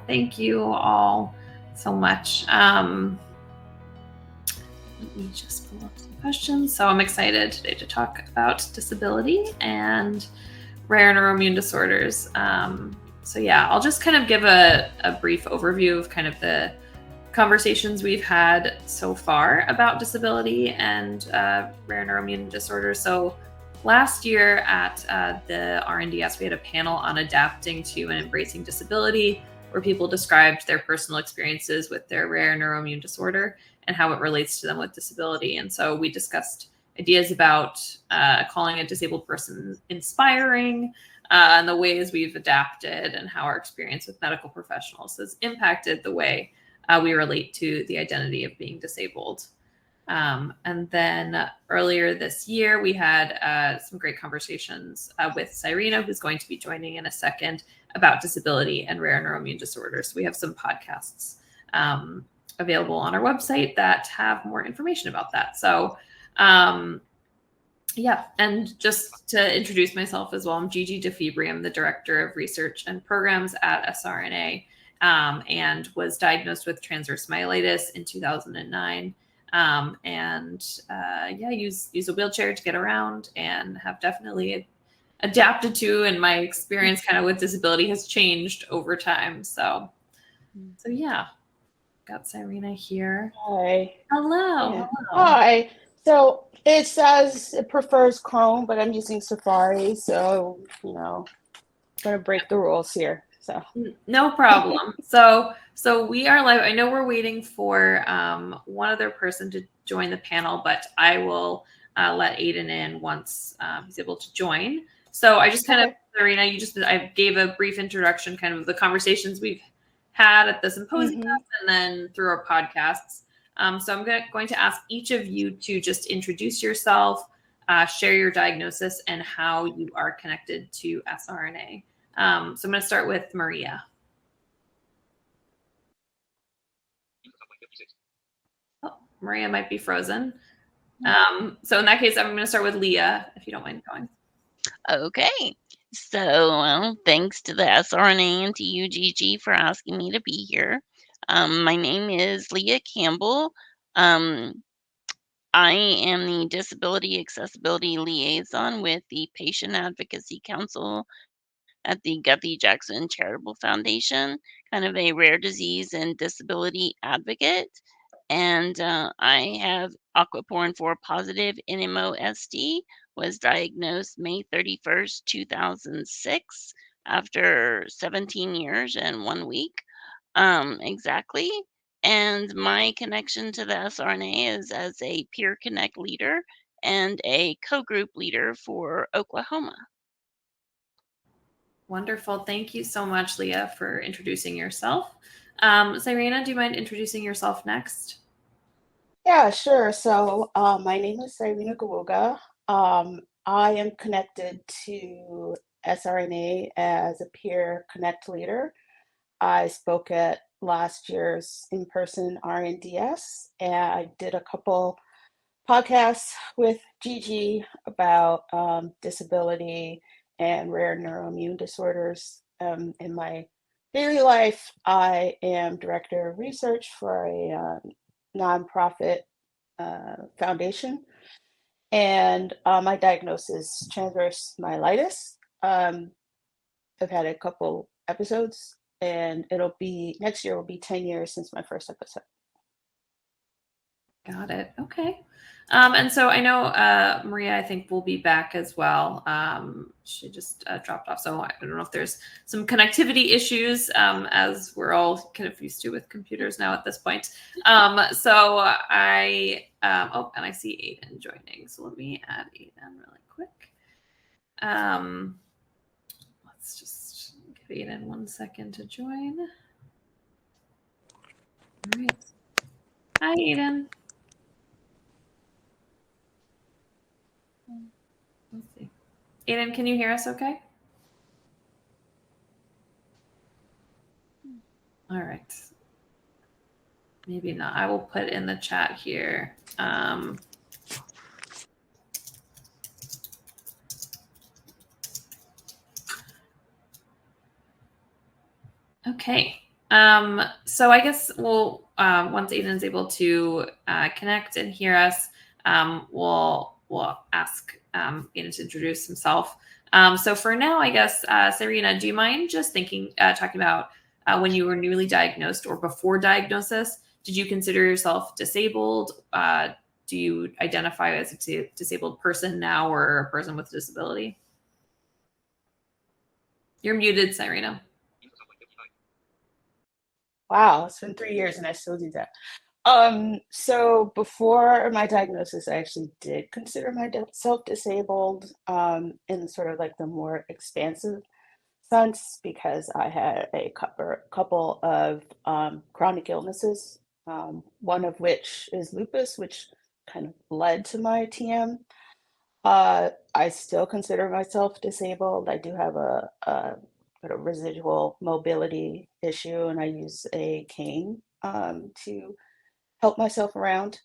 Thank you all so much. Let me just pull up some questions. So I'm excited today to talk about disability and rare neuroimmune disorders. So yeah, I'll just kind of give a brief overview of kind of the conversations we've had so far about disability and rare neuroimmune disorders. So last year at the RNDS, we had a panel on adapting to and embracing disability, where people described their personal experiences with their rare neuroimmune disorder and how it relates to them with disability. And so we discussed ideas about calling a disabled person inspiring, and the ways we've adapted and how our experience with medical professionals has impacted the way we relate to the identity of being disabled. And then earlier this year, we had some great conversations with Cyrena, who's going to be joining in a second, about disability and rare neuroimmune disorders. So we have some podcasts available on our website that have more information about that. So yeah, and just to introduce myself as well, I'm Gigi deFiebre. I'm the Director of Research and Programs at SRNA, and was diagnosed with transverse myelitis in 2009. Use a wheelchair to get around, and have definitely adapted to, and my experience kind of with disability has changed over time. So yeah, got Cyrena here. Hi. Hello. Yeah. Hello. Hi. So it says it prefers Chrome, but I'm using Safari, so I'm gonna break the rules here. So no problem. So we are live. I know we're waiting for one other person to join the panel, but I will let Aidan in once he's able to join. So I just kind of, Cyrena, I gave a brief introduction, kind of the conversations we've had at the symposium and then through our podcasts. So I'm going to ask each of you to just introduce yourself, share your diagnosis, and how you are connected to SRNA. So I'm going to start with Maria. Oh, Maria might be frozen. So in that case, I'm going to start with Leah, if you don't mind going. Okay. So, thanks to the SRNA and to you, Gigi, for asking me to be here. My name is Leah Campbell. I am the Disability Accessibility Liaison with the Patient Advocacy Council at the Guthrie Jackson Charitable Foundation, kind of a rare disease and disability advocate. And I have aquaporin 4 positive NMOSD, was diagnosed May 31st, 2006, after 17 years and 1 week exactly. And my connection to the SRNA is as a peer connect leader and a co-group leader for Oklahoma. Wonderful. Thank you so much, Leah, for introducing yourself. Cyrena, do you mind introducing yourself next? Yeah, sure. So my name is Cyrena Gawuga. I am connected to SRNA as a peer connect leader. I spoke at last year's in-person RNDS, and I did a couple podcasts with Gigi about disability and rare neuroimmune disorders. In my daily life, I am director of research for a nonprofit foundation, and my diagnosis is transverse myelitis. I've had a couple episodes, and next year will be 10 years since my first episode. Got it. Okay. And so I know Maria, I think, will be back as well. She just dropped off. So I don't know if there's some connectivity issues, as we're all kind of used to with computers now at this point. And I see Aidan joining. So let me add Aidan really quick. Let's just give Aidan 1 second to join. All right. Hi, Aidan. Let's see. Aidan, can you hear us okay? All right. Maybe not. I will put in the chat here. Okay. So I guess once Aidan is able to connect and hear us, we'll ask Aidan to introduce himself. So for now, I guess, Cyrena, do you mind just talking about when you were newly diagnosed or before diagnosis? Did you consider yourself disabled? Do you identify as a disabled person now or a person with a disability? You're muted, Cyrena. Wow, it's been 3 years and I still do that. So before my diagnosis, I actually did consider myself disabled in sort of like the more expansive sense because I had a couple of chronic illnesses, one of which is lupus, which kind of led to my TM. I still consider myself disabled. I do have a sort of residual mobility issue, and I use a cane to help myself around.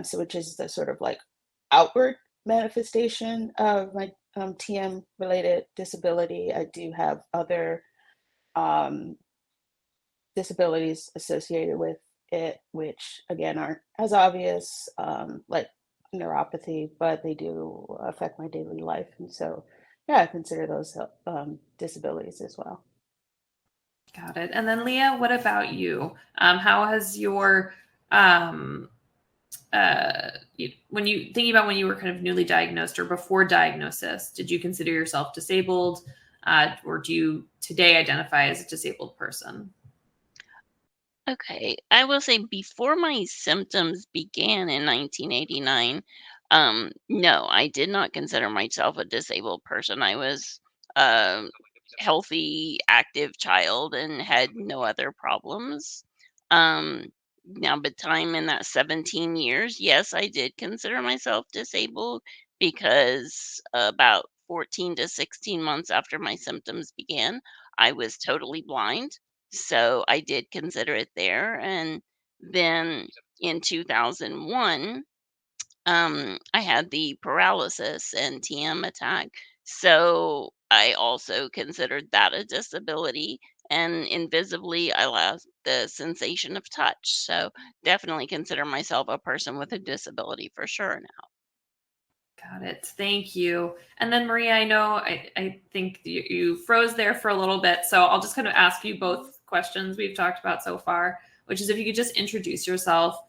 So which is the sort of like outward manifestation of my TM related disability. I do have other um, disabilities associated with it, which again aren't as obvious, like neuropathy, but they do affect my daily life. And so, yeah, I consider those disabilities as well. Got it. And then Leah, what about you? How has your um, when you thinking about when you were kind of newly diagnosed or before diagnosis, did you consider yourself disabled, or do you today identify as a disabled person? Okay, I will say before my symptoms began in 1989, no, I did not consider myself a disabled person. I was a healthy, active child and had no other problems. Now, but time in that 17 years, yes, I did consider myself disabled because about 14 to 16 months after my symptoms began, I was totally blind. So I did consider it there. And then in 2001, I had the paralysis and TM attack. So I also considered that a disability. And invisibly, I lost the sensation of touch. So definitely consider myself a person with a disability for sure now. Got it. Thank you. And then Maria, I know I think you froze there for a little bit, so I'll just kind of ask you both questions we've talked about so far, which is if you could just introduce yourself,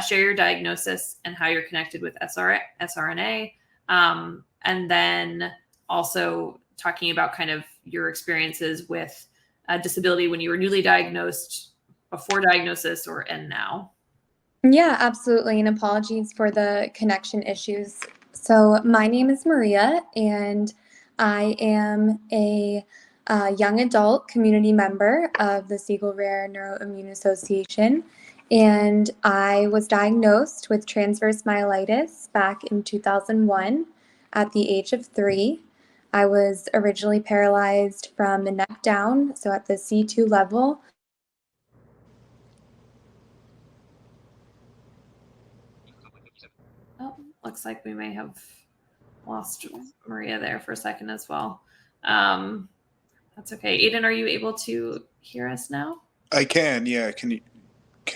share your diagnosis and how you're connected with SRNA, and then also talking about kind of your experiences with disability when you were newly diagnosed, before diagnosis, or and now. Yeah, absolutely. And apologies for the connection issues. So, my name is Maria, and I am a young adult community member of the Siegel Rare Neuroimmune Association. And I was diagnosed with transverse myelitis back in 2001 at the age of 3. I was originally paralyzed from the neck down, so at the C2 level. Oh, looks like we may have lost Maria there for a second as well. That's okay. Aidan, are you able to hear us now? I can, yeah. Can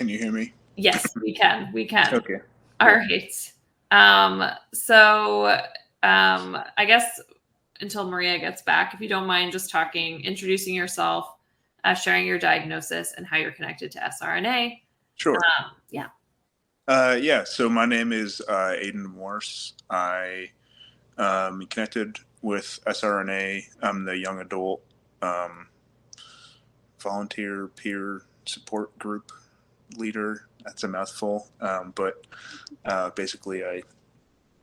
you hear me? Yes, we can. We can. Okay. All right. I guess until Maria gets back, if you don't mind just introducing yourself, sharing your diagnosis and how you're connected to SRNA. Sure. Yeah. Yeah, so my name is Aidan Morse. I connected with SRNA. I'm the young adult volunteer peer support group leader. That's a mouthful, but basically I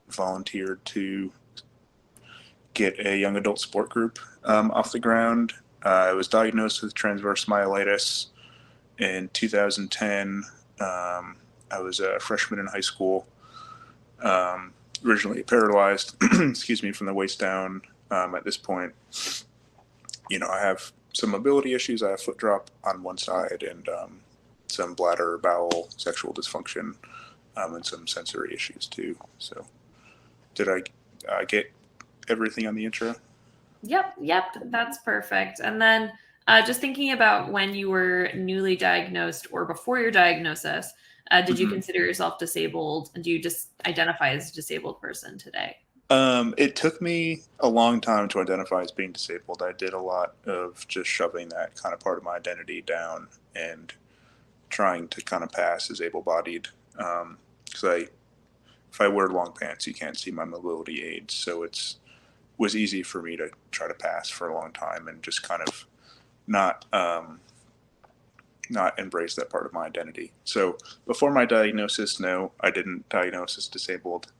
volunteered to get a young adult support group off the ground. I was diagnosed with transverse myelitis in 2010. I was a freshman in high school, originally paralyzed, excuse me, from the waist down. At this point, I have some mobility issues. I have foot drop on one side and some bladder, bowel, sexual dysfunction, and some sensory issues too. So did I get everything on the intro? Yep, that's perfect. And then Just thinking about when you were newly diagnosed or before your diagnosis, did you consider yourself disabled? And do you just identify as a disabled person today? It took me a long time to identify as being disabled. I did a lot of just shoving that kind of part of my identity down and trying to kind of pass as able-bodied. Because if I wear long pants, you can't see my mobility aids, so was easy for me to try to pass for a long time and just kind of not embrace that part of my identity. So before my diagnosis, no, I didn't diagnose as disabled.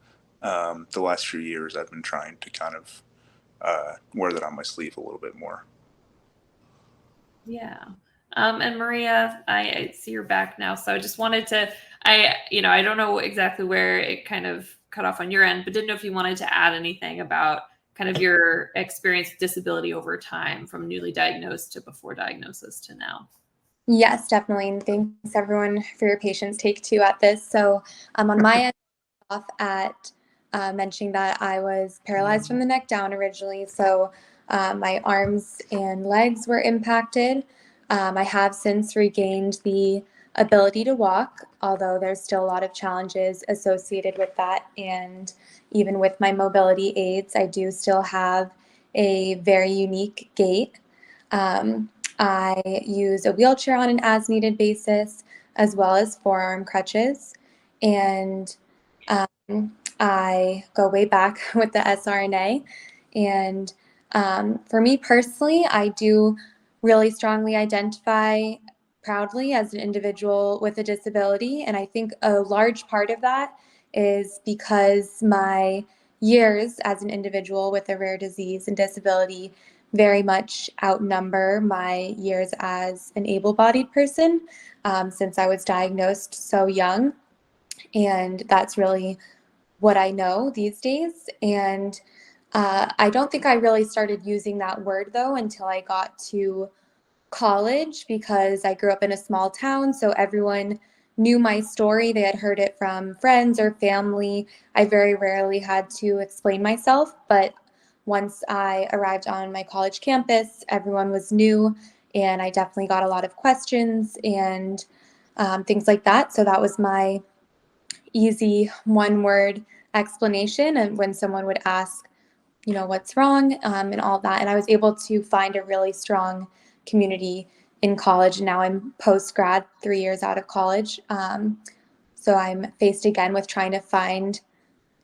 The last few years, I've been trying to kind of wear that on my sleeve a little bit more. Yeah. And Maria, I see you're back now. So I just wanted to, I don't know exactly where it kind of cut off on your end, but didn't know if you wanted to add anything about kind of your experience with disability over time from newly diagnosed to before diagnosis to now. Yes, definitely. And thanks everyone for your patience. Take two at this. So on my end, off at mentioning that I was paralyzed from the neck down originally. So my arms and legs were impacted. I have since regained the ability to walk, although there's still a lot of challenges associated with that. And even with my mobility aids, I do still have a very unique gait. I use a wheelchair on an as-needed basis, as well as forearm crutches. And I go way back with the SRNA. And for me personally, I do really strongly identify proudly as an individual with a disability. And I think a large part of that is because my years as an individual with a rare disease and disability very much outnumber my years as an able-bodied person, since I was diagnosed so young. And that's really what I know these days. And I don't think I really started using that word though until I got to college, because I grew up in a small town, so everyone knew my story. They had heard it from friends or family. I very rarely had to explain myself, but once I arrived on my college campus, everyone was new, and I definitely got a lot of questions and things like that. So that was my easy one-word explanation. And when someone would ask, what's wrong, and all that, and I was able to find a really strong community in college. And now I'm post-grad, 3 years out of college. So I'm faced again with trying to find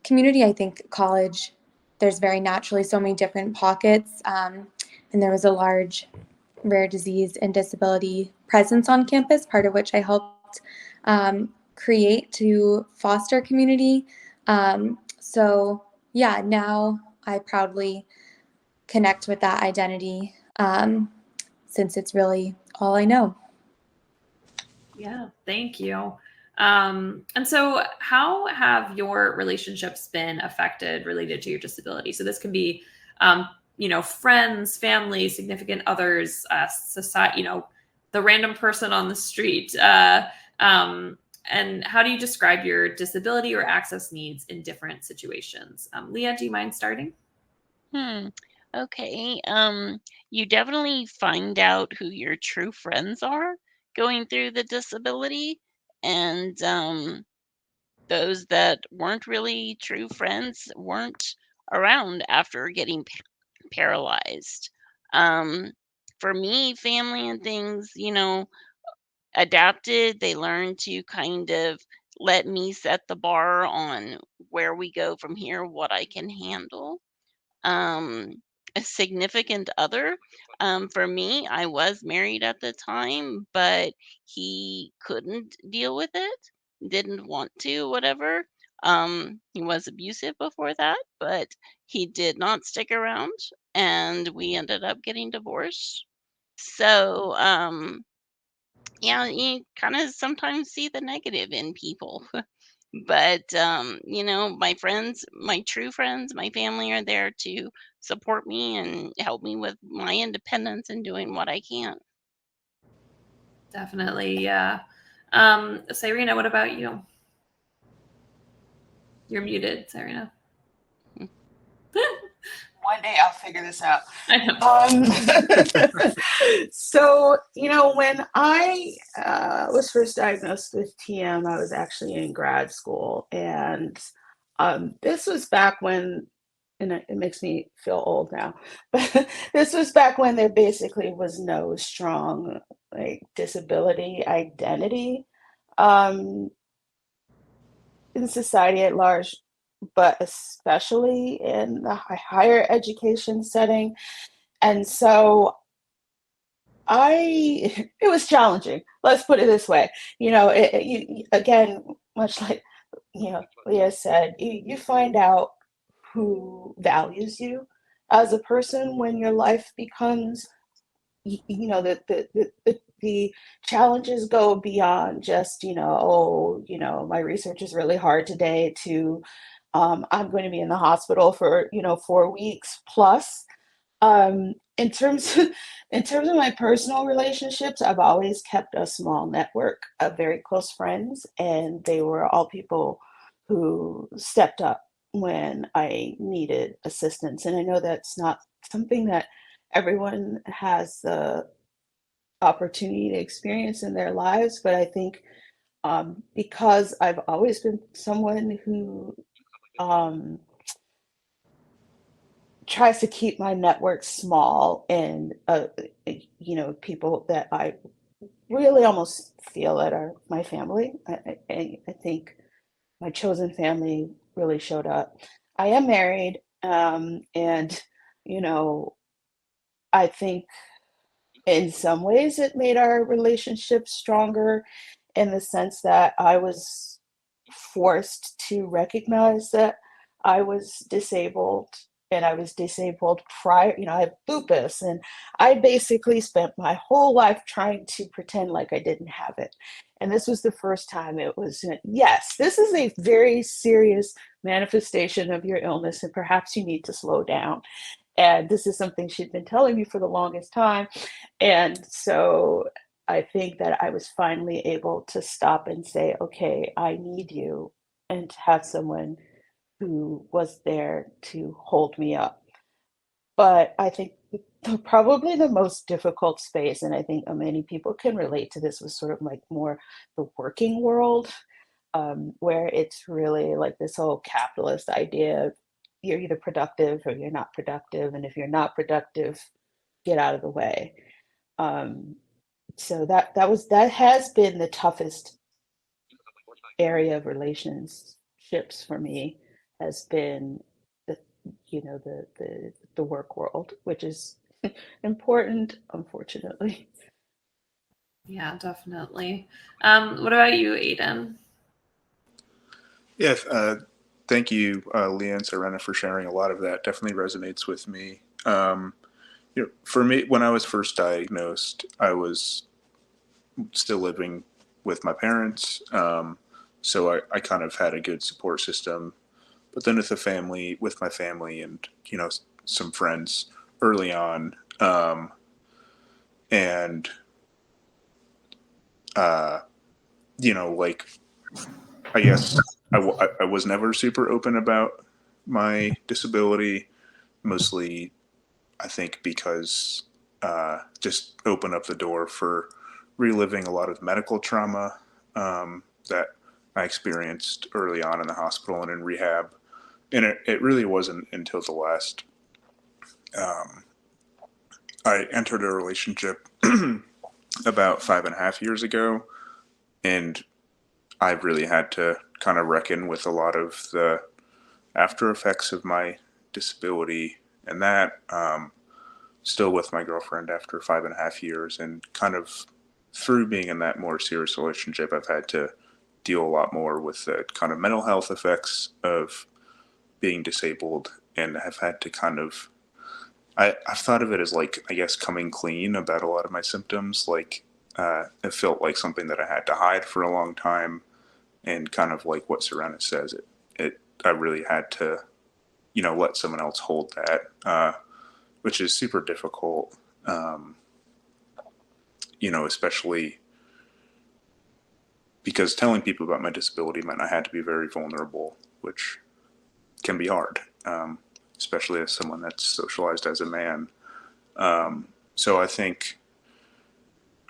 community. I think college, there's very naturally so many different pockets. And there was a large rare disease and disability presence on campus, part of which I helped create to foster community. So yeah, now I proudly connect with that identity, since it's really all I know. Yeah, thank you. And so how have your relationships been affected related to your disability? So this can be, friends, family, significant others, society, the random person on the street. And how do you describe your disability or access needs in different situations? Leah, do you mind starting? Okay. You definitely find out who your true friends are going through the disability, and those that weren't really true friends weren't around after getting paralyzed. For me, family and things, adapted. They learned to kind of let me set the bar on where we go from here, what I can handle. um a significant other, for me, I was married at the time, but he couldn't deal with it, didn't want to, whatever. He was abusive before that, but he did not stick around, and we ended up getting divorced. So yeah, you kind of sometimes see the negative in people. But my friends, my true friends, my family are there to support me and help me with my independence and doing what I can. Cyrena, what about you? You're muted, Cyrena. one day I'll figure this out. I know. So, when I was first diagnosed with TM, I was actually in grad school. And this was back when, and it makes me feel old now, but this was back when there basically was no strong disability identity in society at large, but especially in the higher education setting. And so it was challenging. Let's put it this way. Again, much like, Leah said, you find out who values you as a person when your life becomes, the challenges go beyond just, my research is really hard today to, I'm going to be in the hospital for, 4 weeks plus. In terms of my personal relationships, I've always kept a small network of very close friends, and they were all people who stepped up when I needed assistance. And I know that's not something that everyone has the opportunity to experience in their lives, but I think because I've always been someone who tries to keep my network small, and people that I really almost feel that are my family. I think my chosen family really showed up. I am married, and I think in some ways it made our relationship stronger, in the sense that I was forced to recognize that I was disabled, and I was disabled prior. I have lupus, and I basically spent my whole life trying to pretend like I didn't have it. And this was the first time it was, yes, this is a very serious manifestation of your illness, and perhaps you need to slow down. And this is something she'd been telling me for the longest time. And so I think that I was finally able to stop and say, okay, I need you, and to have someone who was there to hold me up. But I think probably the most difficult space, and I think many people can relate to this, was sort of like more the working world, where it's really like this whole capitalist idea of you're either productive or you're not productive. And if you're not productive, get out of the way. So that has been the toughest area of relationships for me, has been the the work world, which is important, unfortunately. Yeah, definitely. What about you, Aidan? Yes, thank you, Leah and Cyrena, for sharing. A lot of that definitely resonates with me. For me, when I was first diagnosed, I was still living with my parents, so I kind of had a good support system. But then with my family, and some friends early on, and like, I guess I was never super open about my disability, mostly I think because just open up the door for reliving a lot of medical trauma that I experienced early on in the hospital and in rehab. And it really wasn't until the last, I entered a relationship about 5.5 years ago, and I really had to kind of reckon with a lot of the after effects of my disability, and that still with my girlfriend after 5.5 years, and kind of through being in that more serious relationship, I've had to deal a lot more with the kind of mental health effects of being disabled, and have had to kind of, I've thought of it as like, I guess, coming clean about a lot of my symptoms. Like it felt like something that I had to hide for a long time, and kind of like what Cyrena says, I really had to, let someone else hold that, which is super difficult, especially because telling people about my disability meant I had to be very vulnerable, which can be hard. especially as someone that's socialized as a man. So I think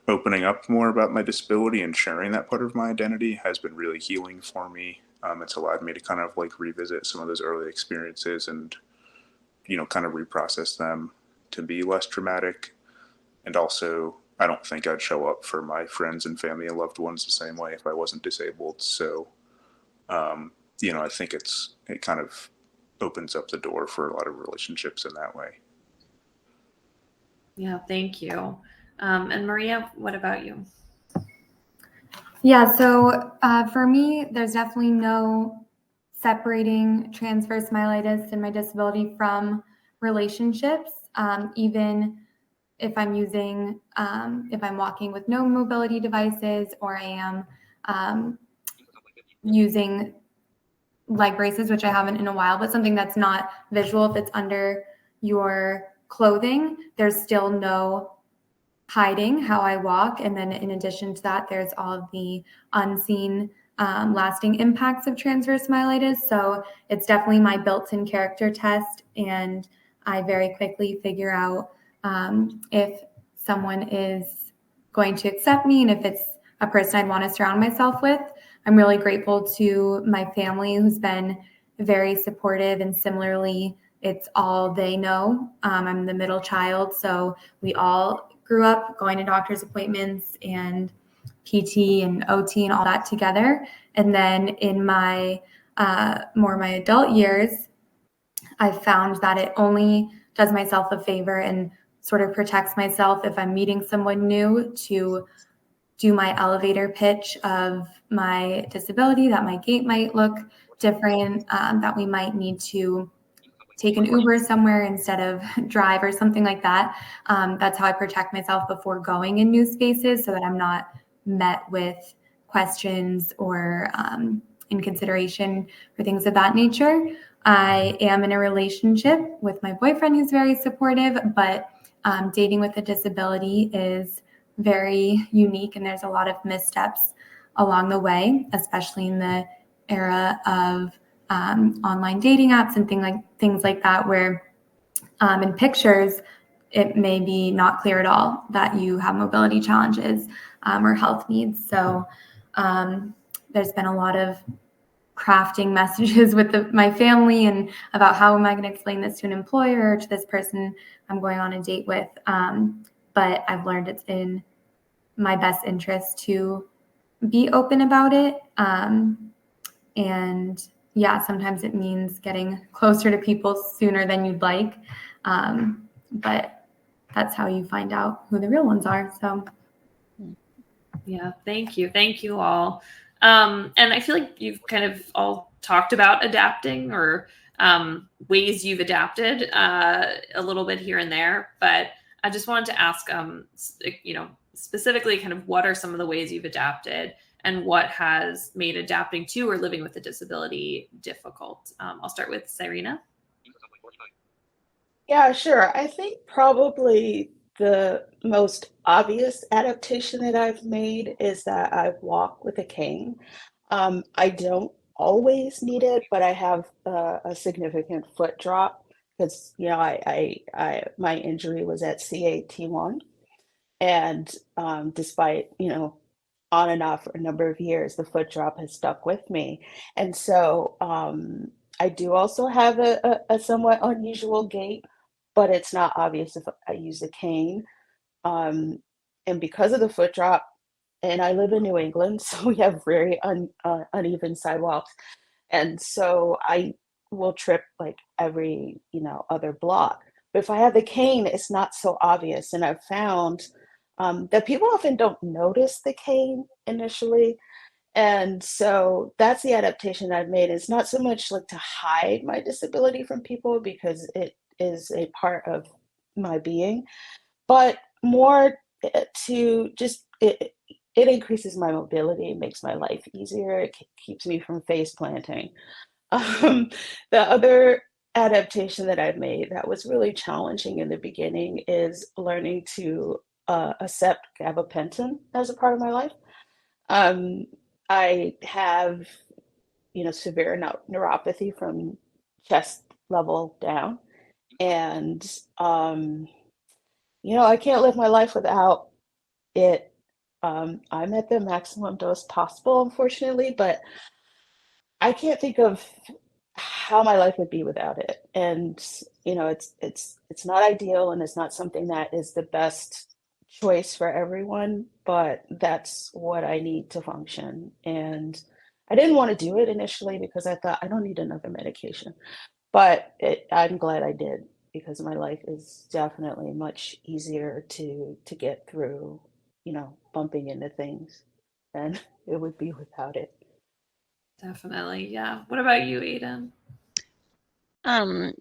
opening up more about my disability and sharing that part of my identity has been really healing for me. It's allowed me to kind of like revisit some of those early experiences and, kind of reprocess them to be less traumatic. And also, I don't think I'd show up for my friends and family and loved ones the same way if I wasn't disabled. So, I think it kind of opens up the door for a lot of relationships in that way. Yeah, thank you. And Maria, what about you? Yeah, so for me, there's definitely no separating transverse myelitis and my disability from relationships, even if I'm if I'm walking with no mobility devices, or I am using leg braces, which I haven't in a while, but something that's not visual. If it's under your clothing, there's still no hiding how I walk. And then in addition to that, there's all of the unseen lasting impacts of transverse myelitis. So it's definitely my built-in character test. And I very quickly figure out if someone is going to accept me and if it's a person I'd want to surround myself with. I'm really grateful to my family, who's been very supportive, and similarly, it's all they know. I'm the middle child, so we all grew up going to doctor's appointments and PT and OT and all that together. And then in my my adult years, I found that it only does myself a favor and sort of protects myself if I'm meeting someone new to do my elevator pitch of my disability, that my gait might look different, that we might need to take an Uber somewhere instead of drive or something like that. That's how I protect myself before going in new spaces, so that I'm not met with questions or in consideration for things of that nature. I am in a relationship with my boyfriend, who's very supportive, but dating with a disability is very unique, and there's a lot of missteps along the way, especially in the era of online dating apps and things like that, where in pictures it may be not clear at all that you have mobility challenges or health needs. So there's been a lot of crafting messages with my family and about how am I going to explain this to an employer or to this person I'm going on a date with. But I've learned it's in my best interest to be open about it. And yeah, sometimes it means getting closer to people sooner than you'd like. But that's how you find out who the real ones are. So yeah, thank you. Thank you all. And I feel like you've kind of all talked about adapting or ways you've adapted a little bit here and there, but I just wanted to ask, specifically kind of what are some of the ways you've adapted and what has made adapting to or living with a disability difficult? I'll start with Cyrena. Yeah, sure. I think probably the most obvious adaptation that I've made is that I walk with a cane. I don't always need it, but I have a significant foot drop because, my injury was at CAT1. And despite, on and off for a number of years, the foot drop has stuck with me. And so I do also have a somewhat unusual gait, but it's not obvious if I use a cane. And because of the foot drop, and I live in New England, so we have very uneven sidewalks. And so I will trip like every, other block. But if I have the cane, it's not so obvious. And I've found that people often don't notice the cane initially. And so that's the adaptation I've made. It's not so much like to hide my disability from people because it is a part of my being, but more to just, it increases my mobility, it makes my life easier, it keeps me from face planting. The other adaptation that I've made that was really challenging in the beginning is learning to accept gabapentin as a part of my life. I have, severe neuropathy from chest level down. And, I can't live my life without it. I'm at the maximum dose possible, unfortunately, but I can't think of how my life would be without it. And, it's not ideal and it's not something that is the best choice for everyone, but that's what I need to function. And I didn't want to do it initially because I thought I don't need another medication. But I'm glad I did because my life is definitely much easier to get through, bumping into things than it would be without it. Definitely, yeah. What about you, Aidan?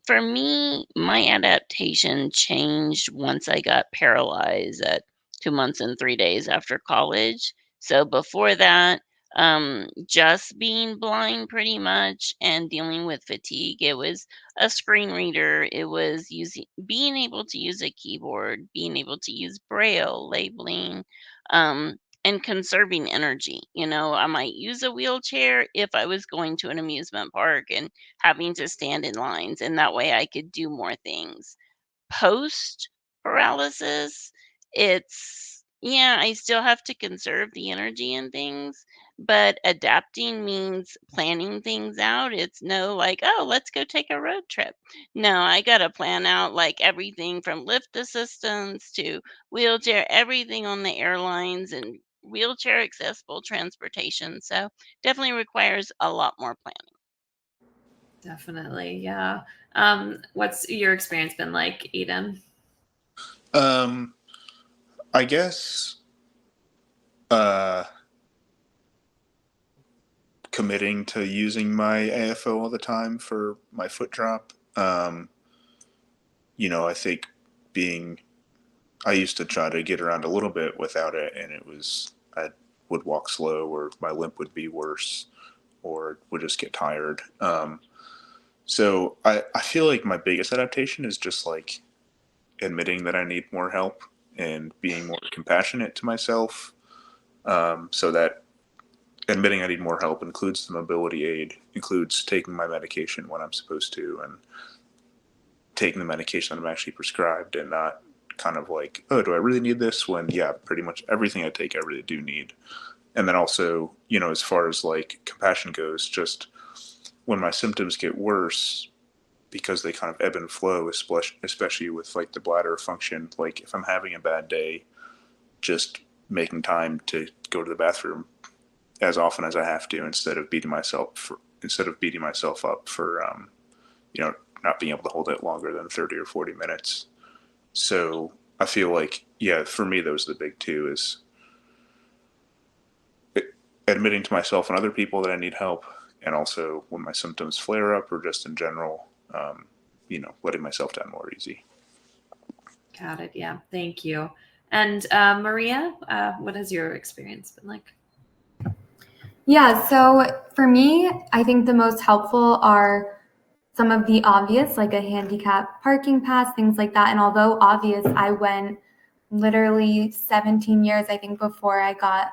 For me, my adaptation changed once I got paralyzed at 2 months and 3 days after college. So before that, just being blind pretty much and dealing with fatigue. It was a screen reader. It was being able to use a keyboard, being able to use braille, labeling, and conserving energy. I might use a wheelchair if I was going to an amusement park and having to stand in lines, and that way I could do more things. Post paralysis, yeah, I still have to conserve the energy and things, but adapting means planning things out. It's no like, oh, let's go take a road trip. No, I got to plan out like everything from lift assistance to wheelchair, everything on the airlines and wheelchair accessible transportation. So definitely requires a lot more planning. Definitely, yeah. What's your experience been like, Aidan? I guess committing to using my AFO all the time for my foot drop. I think I used to try to get around a little bit without it, and I would walk slow, or my limp would be worse, or would just get tired. So I feel like my biggest adaptation is just like admitting that I need more help and being more compassionate to myself. So that admitting I need more help includes the mobility aid, includes taking my medication when I'm supposed to, and taking the medication that I'm actually prescribed, and not kind of like, oh, do I really need this? When, yeah, pretty much everything I take, I really do need. And then also, as far as like compassion goes, just when my symptoms get worse, because they kind of ebb and flow, especially with like the bladder function, like if I'm having a bad day, just making time to go to the bathroom as often as I have to, instead of beating myself up for not being able to hold it longer than 30 or 40 minutes. So I feel like, yeah, for me, those are the big two: is admitting to myself and other people that I need help, and also when my symptoms flare up, or just in general, letting myself down more easy. Got it. Yeah. Thank you. And Maria, what has your experience been like? Yeah, so for me, I think the most helpful are some of the obvious, like a handicap parking pass, things like that. And although obvious, I went literally 17 years, I think, before I got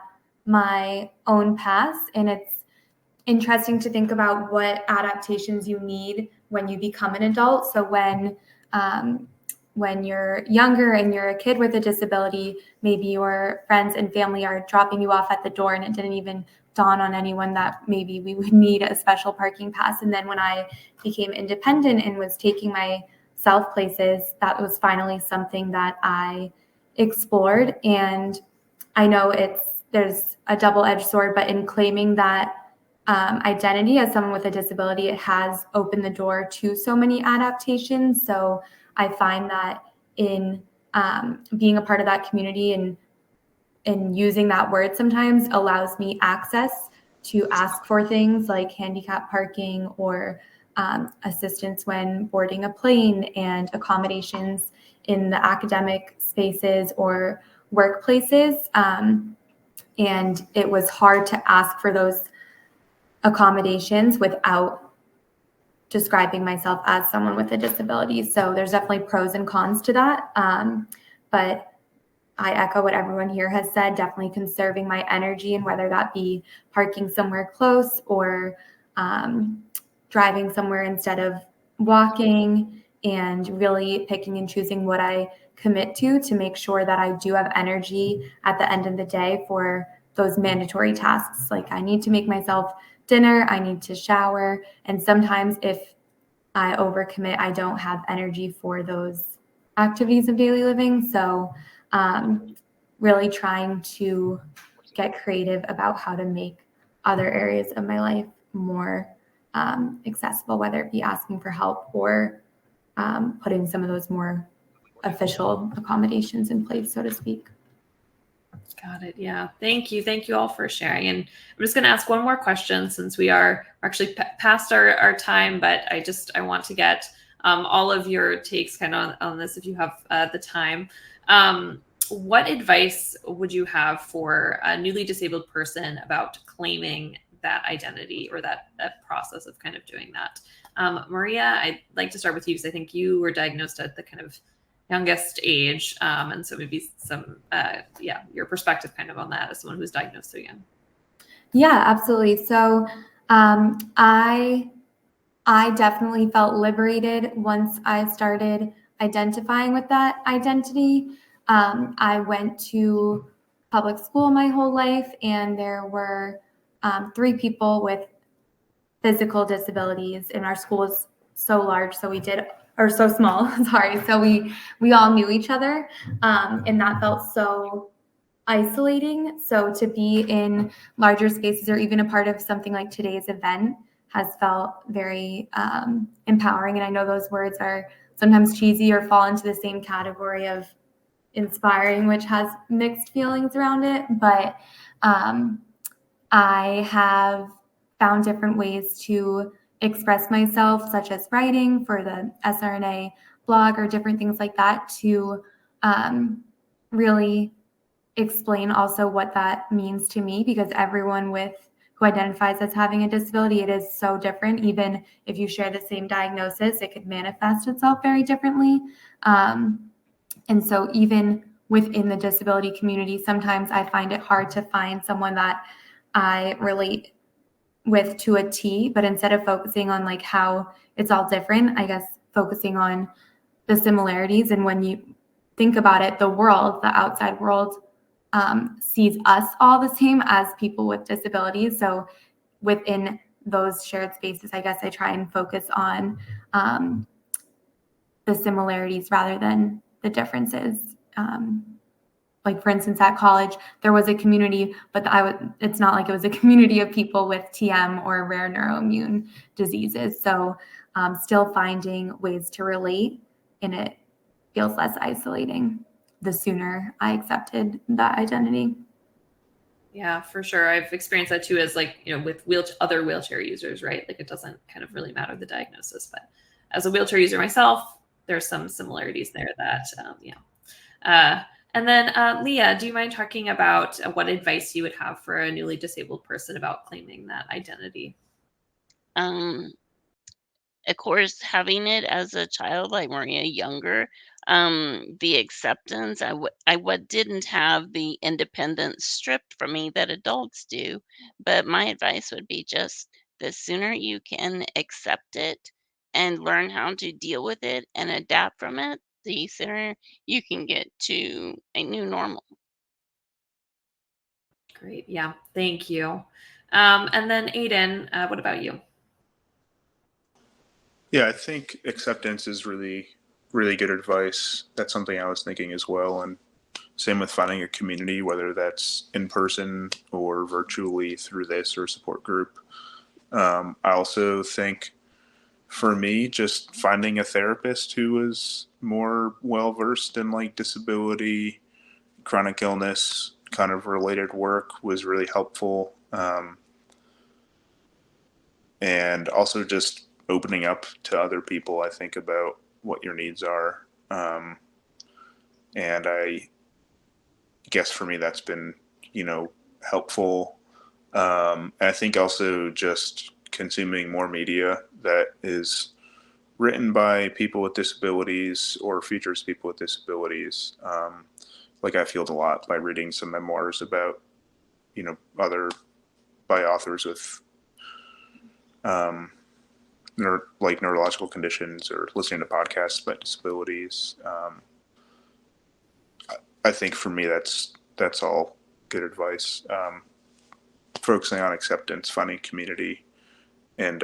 my own pass. And it's interesting to think about what adaptations you need when you become an adult. So when you're younger and you're a kid with a disability, maybe your friends and family are dropping you off at the door, and it didn't even dawn on anyone that maybe we would need a special parking pass. And then when I became independent and was taking myself places, that was finally something that I explored. And I know there's a double-edged sword, but in claiming that identity as someone with a disability, it has opened the door to so many adaptations. So I find that in being a part of that community and using that word sometimes allows me access to ask for things like handicap parking or assistance when boarding a plane, and accommodations in the academic spaces or workplaces. And it was hard to ask for those accommodations without describing myself as someone with a disability. So there's definitely pros and cons to that. But I echo what everyone here has said, definitely conserving my energy, and whether that be parking somewhere close or driving somewhere instead of walking and really picking and choosing what I commit to make sure that I do have energy at the end of the day for those mandatory tasks. Like I need to make myself dinner, I need to shower, and sometimes if I overcommit, I don't have energy for those activities of daily living. So really trying to get creative about how to make other areas of my life more accessible, whether it be asking for help or putting some of those more official accommodations in place, so to speak. Got it. Yeah. Thank you. Thank you all for sharing. And I'm just going to ask one more question since we are actually past our time, but I want to get all of your takes kind of on this if you have the time. What advice would you have for a newly disabled person about claiming that identity or that process of kind of doing that? Maria, I'd like to start with you because I think you were diagnosed at the kind of youngest age. And so maybe some, your perspective kind of on that as someone who's diagnosed so young. Yeah, absolutely. So I definitely felt liberated once I started identifying with that identity. I went to public school my whole life, and there were 3 people with physical disabilities, and our school was so large, so small, sorry. So we all knew each other, and that felt so isolating. So to be in larger spaces or even a part of something like today's event has felt very empowering. And I know those words are sometimes cheesy or fall into the same category of inspiring, which has mixed feelings around it. But I have found different ways to express myself, such as writing for the SRNA blog or different things like that, to really explain also what that means to me, because everyone who identifies as having a disability, it is so different. Even if you share the same diagnosis, it could manifest itself very differently. And so even within the disability community, sometimes I find it hard to find someone that I relate with to a T, but instead of focusing on like how it's all different, I guess focusing on the similarities. And when you think about it, the outside world sees us all the same as people with disabilities. So within those shared spaces, I guess I try and focus on the similarities rather than the differences. Like for instance, at college, there was a community, but it's not like it was a community of people with TM or rare neuroimmune diseases. So still finding ways to relate, and it feels less isolating the sooner I accepted that identity. Yeah, for sure. I've experienced that too, as like, with other wheelchair users, right? Like it doesn't kind of really matter the diagnosis, but as a wheelchair user myself, there's some similarities there that, and then Leah, do you mind talking about what advice you would have for a newly disabled person about claiming that identity? Of course, having it as a child, like Maria, younger, the acceptance, I didn't have the independence stripped from me that adults do. But my advice would be just the sooner you can accept it and learn how to deal with it and adapt from it, the sooner you can get to a new normal. Great. Yeah. Thank you. And then Aidan, what about you? Yeah, I think acceptance is really, really good advice. That's something I was thinking as well. And same with finding a community, whether that's in person or virtually through this or support group. I also think for me, just finding a therapist who is more well versed in like disability, chronic illness kind of related work was really helpful. And also just opening up to other people, I think, about what your needs are. And I guess for me, that's been, helpful. And I think also just consuming more media that is written by people with disabilities or features people with disabilities. Like I feel a lot by reading some memoirs about, by authors with like neurological conditions or listening to podcasts about disabilities. I think for me, that's all good advice. Focusing on acceptance, finding community, and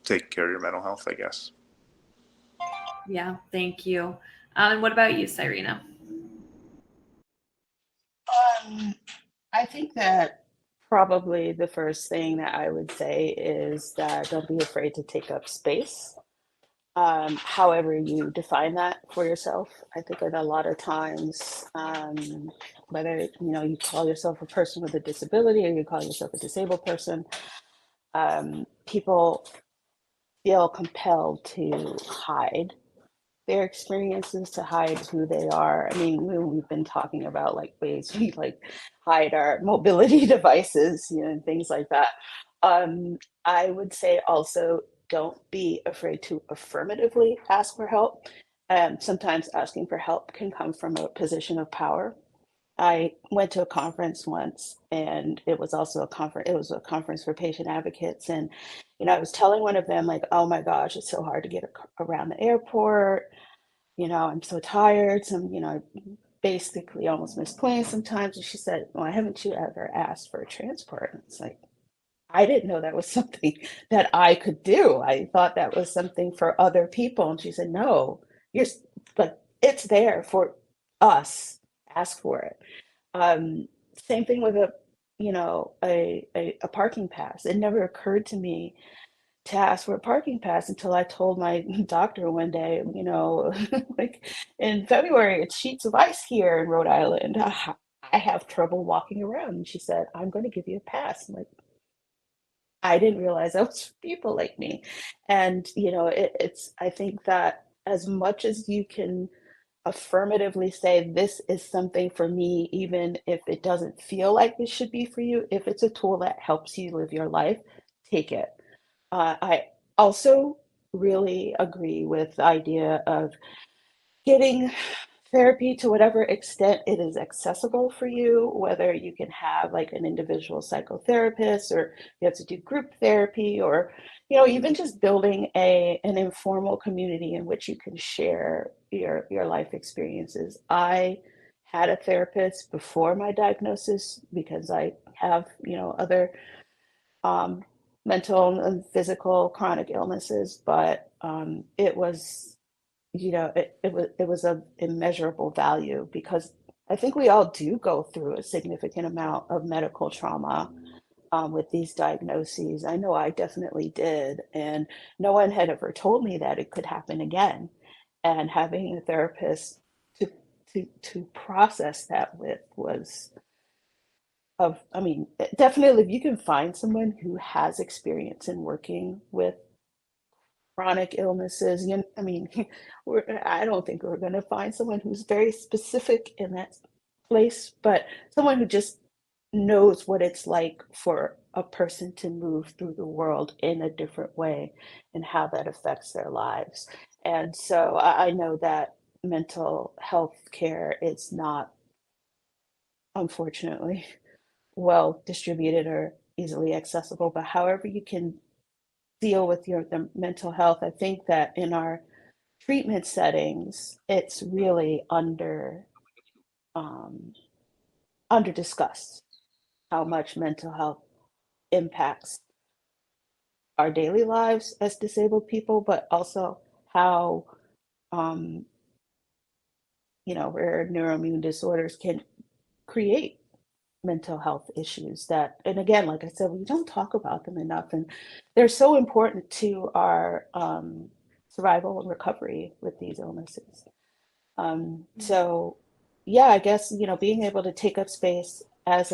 taking care of your mental health, I guess. Yeah, thank you. And what about you, Cyrena? I think that probably the first thing that I would say is that don't be afraid to take up space. However you define that for yourself. I think that a lot of times, whether you call yourself a person with a disability or you call yourself a disabled person, people feel compelled to hide their experiences, to hide who they are. I mean, we've been talking about like ways we like hide our mobility devices, and things like that. I would say also don't be afraid to affirmatively ask for help. Sometimes asking for help can come from a position of power. I went to a conference once, and it was also a conference. It was a conference for patient advocates, and I was telling one of them like, "Oh my gosh, it's so hard to get around the airport. I'm so tired. I basically almost miss planes sometimes." And she said, "Well, haven't you ever asked for a transport?" And it's like, I didn't know that was something that I could do. I thought that was something for other people. And she said, "No, but it's there for us. Ask for it." Um, Same thing with a parking pass. It never occurred to me to ask for a parking pass until I told my doctor one day, like in February, it's sheets of ice here in Rhode Island. I have trouble walking around. And she said, "I'm going to give you a pass." I'm like, I didn't realize that was for people like me. And, I think that as much as you can affirmatively say, "This is something for me," even if it doesn't feel like this should be for you, if it's a tool that helps you live your life, take it. I also really agree with the idea of getting therapy to whatever extent it is accessible for you, whether you can have like an individual psychotherapist or you have to do group therapy, or even just building an informal community in which you can share your life experiences. I had a therapist before my diagnosis because I have other um, mental and physical chronic illnesses, but it was, it was of immeasurable value because I think we all do go through a significant amount of medical trauma with these diagnoses. I know I definitely did, and no one had ever told me that it could happen again. And having a therapist to to process that with was I mean, definitely if you can find someone who has experience in working with chronic illnesses, I mean, I don't think we're going to find someone who's very specific in that place, but someone who just knows what it's like for a person to move through the world in a different way and how that affects their lives. And so I know that mental health care is not, unfortunately, well distributed or easily accessible, but however you can deal with the mental health, I think that in our treatment settings, it's really um, under discussed how much mental health impacts our daily lives as disabled people, but also how um, rare neuroimmune disorders can create mental health issues that, and again, like I said, we don't talk about them enough, and they're so important to our survival and recovery with these illnesses. So yeah, I guess, being able to take up space as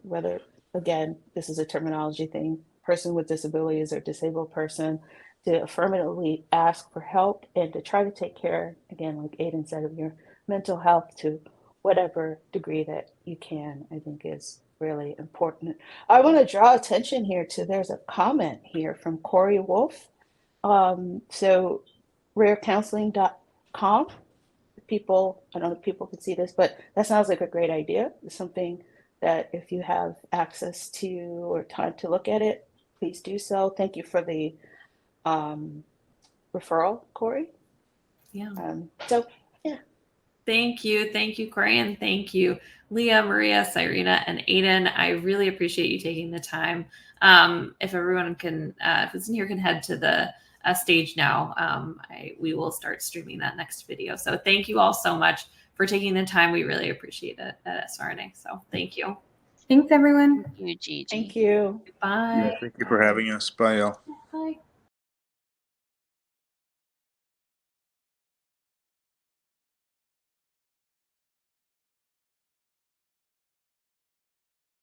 whether, again, this is a terminology thing, person with disabilities or disabled person, to affirmatively ask for help and to try to take care, again, like Aidan said, of your mental health to whatever degree that you can, I think is really important. I want to draw attention here to, there's a comment here from Corey Wolf. So rarecounseling.com. People, I don't know if people can see this, but that sounds like a great idea. It's something that if you have access to or time to look at it, please do so. Thank you for the referral, Corey. Yeah. So, yeah. Thank you, Corey, and thank you, Leah, Maria, Cyrena, and Aidan. I really appreciate you taking the time. If everyone can, if it's in here, can head to the stage now. We will start streaming that next video. So thank you all so much for taking the time. We really appreciate it at SRNA. So thank you. Thanks, everyone. Thank you, Gigi. Thank you. Bye. Yeah, thank you for having us. Bye, y'all. Bye.